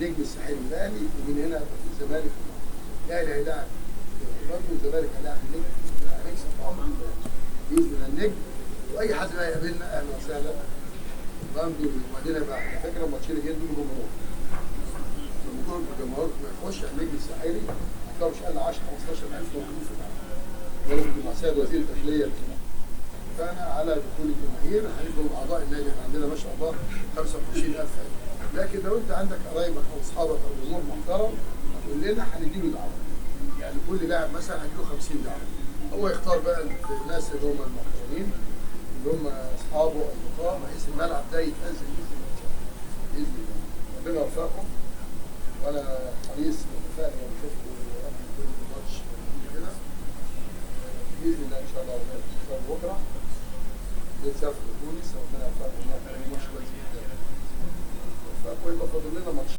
النجم الساحلي الاهلي، ومن هنا هيبقى في الزمالك. الاهلي هيلاعب برضه، الزمالك هيلاعب النجم، هنكسب طبعا باذن الله النجم. واي حد بقى يقابلنا اهلا وسهلا. برضه وبعدين بقى على فكره الماتشين الجايين دول جمهور. الجمهور ما يخش على النجم الساحلي هتلاقوا مش اقل 10 15000 موجودين في الملعب. ولكن مع سيد وزير الداخليه فانا على دخول الجماهير هنبقوا اعضاء النادي. احنا عندنا ما شاء الله 25000. لكن لو انت عندك قرايبك او اصحابك او جمهور محترم هتقول لنا هنديله دعوه. يعني كل لاعب مثلا هنديله 50 دعوه. هو يختار بقى الناس اللي هم المحترمين اللي هم اصحابه او اصدقائه، بحيث الملعب ده يتنزل باذن الله. باذن الله ربنا يوفقكم. وانا حريص ومتفائل لما شفت قبل كل ماتش كده. باذن الله ان شاء الله ربنا يوفقكم بكره. نسافر لتونس، ربنا يوفقكم، نعمل ماتش كويس جدا. ويبقى فاضل لنا ماتش.